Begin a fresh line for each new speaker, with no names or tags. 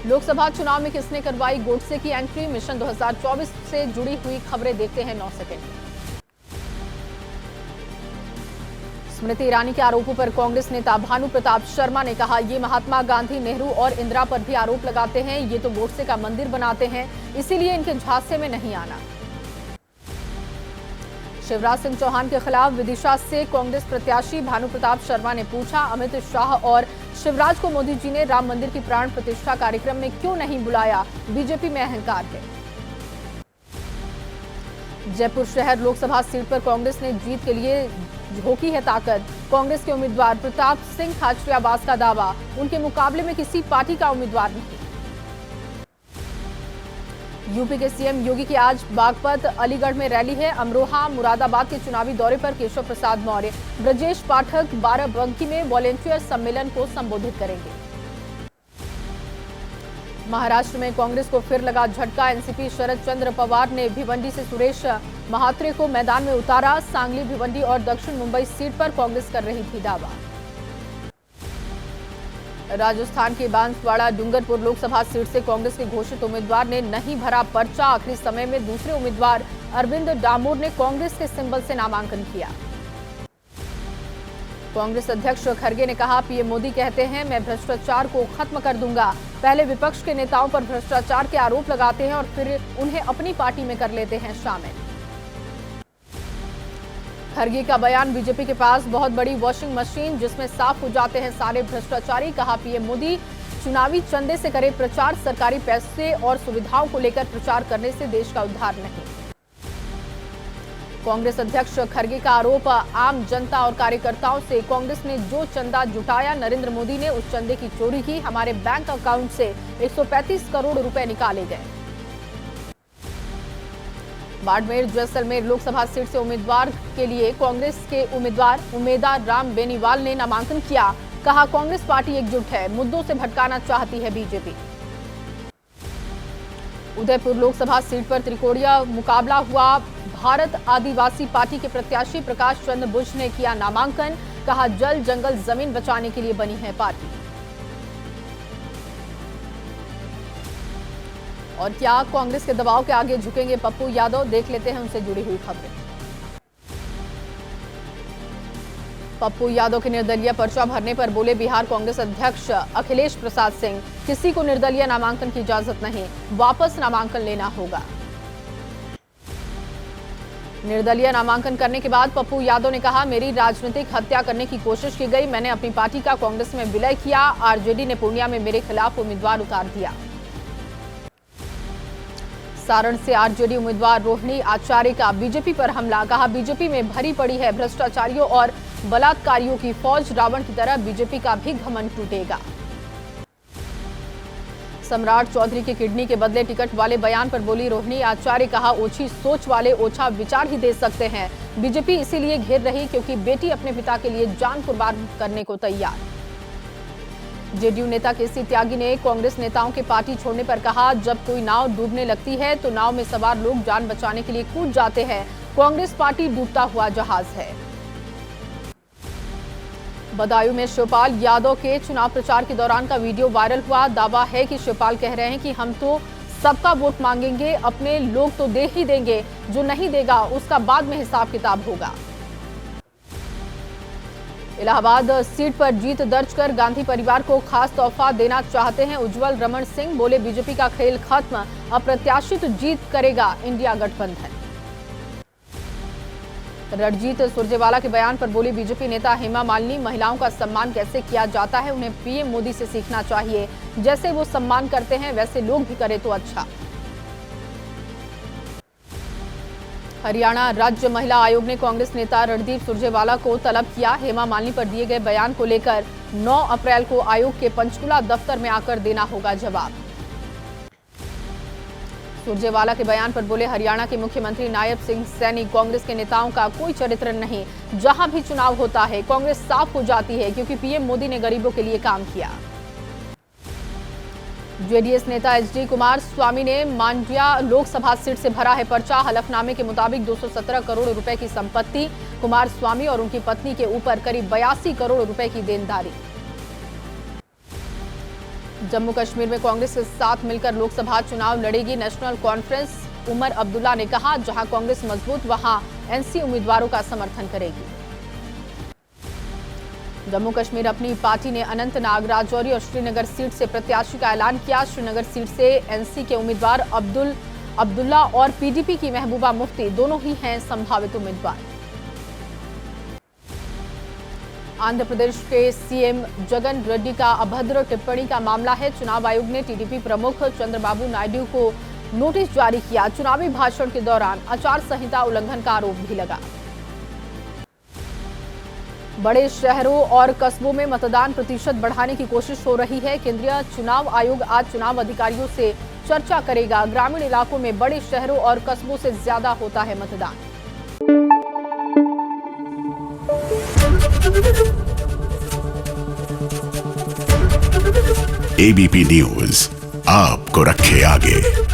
लोकसभा चुनाव में किसने करवाई गोडसे की एंट्री, मिशन 2024 से जुड़ी हुई खबरें देखते हैं 9 सेकंड में। स्मृति ईरानी के आरोपों पर कांग्रेस नेता भानु प्रताप शर्मा ने कहा, ये महात्मा गांधी, नेहरू और इंदिरा पर भी आरोप लगाते हैं। ये तो गोडसे का मंदिर बनाते हैं, इसीलिए इनके झांसे में नहीं आना। शिवराज सिंह चौहान के खिलाफ विदिशा से कांग्रेस प्रत्याशी भानु प्रताप शर्मा ने पूछा, अमित शाह और शिवराज को मोदी जी ने राम मंदिर की प्राण प्रतिष्ठा कार्यक्रम में क्यों नहीं बुलाया, बीजेपी में अहंकार है। जयपुर शहर लोकसभा सीट पर कांग्रेस ने जीत के लिए झोंकी है ताकत। कांग्रेस के उम्मीदवार प्रताप सिंह खाचरियावास का दावा, उनके मुकाबले में किसी पार्टी का उम्मीदवार नहीं। यूपी के सीएम योगी की आज बागपत अलीगढ़ में रैली है। अमरोहा मुरादाबाद के चुनावी दौरे पर केशव प्रसाद मौर्य, ब्रजेश पाठक बाराबंकी में वॉलेंटियर सम्मेलन को संबोधित करेंगे। महाराष्ट्र में कांग्रेस को फिर लगा झटका। एनसीपी शरद चंद्र पवार ने भिवंडी से सुरेश महात्रे को मैदान में उतारा। सांगली, भिवंडी और दक्षिण मुंबई सीट पर कांग्रेस कर रही थी दावा। राजस्थान के बांसवाड़ा डूंगरपुर लोकसभा सीट से कांग्रेस के घोषित उम्मीदवार ने नहीं भरा पर्चा। आखिरी समय में दूसरे उम्मीदवार अरविंद डामोर ने कांग्रेस के सिंबल से नामांकन किया। कांग्रेस अध्यक्ष खड़गे ने कहा, पीएम मोदी कहते हैं मैं भ्रष्टाचार को खत्म कर दूंगा। पहले विपक्ष के नेताओं पर भ्रष्टाचार के आरोप लगाते हैं और फिर उन्हें अपनी पार्टी में कर लेते हैं शामिल। खड़गे का बयान, बीजेपी के पास बहुत बड़ी वॉशिंग मशीन जिसमें साफ हो जाते हैं सारे भ्रष्टाचारी। कहा, पीएम मोदी चुनावी चंदे से करे प्रचार, सरकारी पैसे और सुविधाओं को लेकर प्रचार करने से देश का उद्धार नहीं। कांग्रेस अध्यक्ष खड़गे का आरोप, आम जनता और कार्यकर्ताओं से कांग्रेस ने जो चंदा जुटाया, नरेंद्र मोदी ने उस चंदे की चोरी की। हमारे बैंक अकाउंट से 135 करोड़ रुपए निकाले गए। बाड़मेर जैसलमेर लोकसभा सीट से उम्मीदवार के लिए कांग्रेस के उम्मीदवार उमेदा राम बेनीवाल ने नामांकन किया। कहा, कांग्रेस पार्टी एकजुट है, मुद्दों से भटकाना चाहती है बीजेपी। उदयपुर लोकसभा सीट पर त्रिकोणीय मुकाबला हुआ। भारत आदिवासी पार्टी के प्रत्याशी प्रकाश चंद्र बुझ ने किया नामांकन। कहा, जल जंगल जमीन बचाने के लिए बनी है पार्टी। और क्या कांग्रेस के दबाव के आगे झुकेंगे पप्पू यादव, देख लेते हैं उनसे जुड़ी हुई खबरें। पप्पू यादव के निर्दलीय पर्चा भरने पर बोले बिहार कांग्रेस अध्यक्ष अखिलेश प्रसाद सिंह, किसी को निर्दलीय नामांकन की इजाजत नहीं, वापस नामांकन लेना होगा। निर्दलीय नामांकन करने के बाद पप्पू यादव ने कहा, मेरी राजनीतिक हत्या करने की कोशिश की गई। मैंने अपनी पार्टी का कांग्रेस में विलय किया। आरजेडी ने पूर्णिया में मेरे खिलाफ उम्मीदवार उतार दिया। सारण से आरजेडी उम्मीदवार रोहिणी आचार्य का बीजेपी पर हमला। कहा, बीजेपी में भरी पड़ी है भ्रष्टाचारियों और बलात्कारियों की फौज। रावण की तरह बीजेपी का भी घमंड टूटेगा। सम्राट चौधरी की किडनी के बदले टिकट वाले बयान पर बोली रोहिणी आचार्य। कहा, ओछी सोच वाले ओछा विचार ही दे सकते हैं। बीजेपी इसीलिए घेर रही क्योंकि बेटी अपने पिता के लिए जान कुर्बान करने को तैयार। जेडीयू नेता केसी त्यागी ने कांग्रेस नेताओं के पार्टी छोड़ने पर कहा, जब कोई नाव डूबने लगती है तो नाव में सवार लोग जान बचाने के लिए कूद जाते हैं। कांग्रेस पार्टी डूबता हुआ जहाज है। बदायूं में शिवपाल यादव के चुनाव प्रचार के दौरान का वीडियो वायरल हुआ। दावा है कि शिवपाल कह रहे हैं कि हम तो सबका वोट मांगेंगे, अपने लोग तो दे ही देंगे, जो नहीं देगा उसका बाद में हिसाब किताब होगा। इलाहाबाद सीट पर जीत दर्ज कर गांधी परिवार को खास तोहफा देना चाहते हैं उज्जवल रमण सिंह। बोले, बीजेपी का खेल खत्म, अप्रत्याशित जीत करेगा इंडिया गठबंधन। रणजीत सुरजेवाला के बयान पर बोली बीजेपी नेता हेमा मालिनी, महिलाओं का सम्मान कैसे किया जाता है उन्हें पीएम मोदी से सीखना चाहिए। जैसे वो सम्मान करते हैं वैसे लोग भी करें तो अच्छा। हरियाणा राज्य महिला आयोग ने कांग्रेस नेता रणदीप सुरजेवाला को तलब किया। हेमा मालिनी पर दिए गए बयान को लेकर 9 अप्रैल को आयोग के पंचकुला दफ्तर में आकर देना होगा जवाब। सुरजेवाला के बयान पर बोले, हरियाणा के मुख्यमंत्री नायब सिंह सैनी, कांग्रेस के नेताओं का कोई चरित्र नहीं। जहां भी चुनाव होता है कांग्रेस साफ हो जाती है क्योंकि पीएम मोदी ने गरीबों के लिए काम किया। जेडीएस नेता एचडी कुमार स्वामी ने मांड्या लोकसभा सीट से भरा है पर्चा। हलफनामे के मुताबिक 217 करोड़ रुपए की संपत्ति, कुमार स्वामी और उनकी पत्नी के ऊपर करीब 82 करोड़ रुपए की देनदारी। जम्मू कश्मीर में कांग्रेस के साथ मिलकर लोकसभा चुनाव लड़ेगी नेशनल कॉन्फ्रेंस। उमर अब्दुल्ला ने कहा, जहां कांग्रेस मजबूत वहां एनसी उम्मीदवारों का समर्थन करेगी। जम्मू कश्मीर अपनी पार्टी ने अनंतनाग, राजौरी और श्रीनगर सीट से प्रत्याशी का ऐलान किया। श्रीनगर सीट से एनसी के उम्मीदवार अब्दुल्ला और पीडीपी की महबूबा मुफ्ती दोनों ही हैं संभावित उम्मीदवार। आंध्र प्रदेश के सीएम जगन रेड्डी का अभद्र टिप्पणी का मामला है। चुनाव आयोग ने टीडीपी प्रमुख चंद्रबाबू नायडू को नोटिस जारी किया। चुनावी भाषण के दौरान आचार संहिता उल्लंघन का आरोप भी लगा। बड़े शहरों और कस्बों में मतदान प्रतिशत बढ़ाने की कोशिश हो रही है। केंद्रीय चुनाव आयोग आज चुनाव अधिकारियों से चर्चा करेगा। ग्रामीण इलाकों में बड़े शहरों और कस्बों से ज्यादा होता है मतदान।
एबीपी न्यूज आपको रखे आगे।